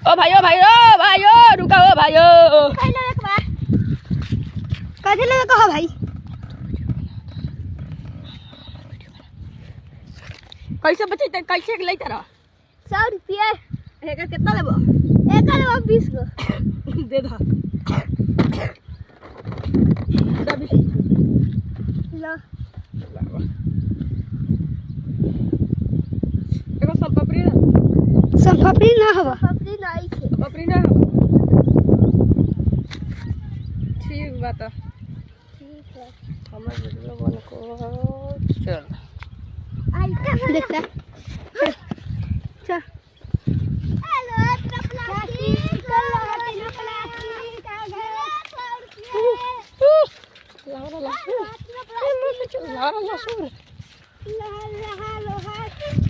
ओ भाइयों रुका ओ भाइयों कैसे लगे कहो भाई कैसे बचे कैसे ले तरह 100 रुपये एक कितना लेबो एक लेबो 20 गो दे दा लो एगो संपपरी ना हवा पापड़ी नहीं छे संपपरी ना हवा ठीक बात ठीक है हमर वीडियो बन को चल देख ले चल हेलो प्लास्टिक ला ला ला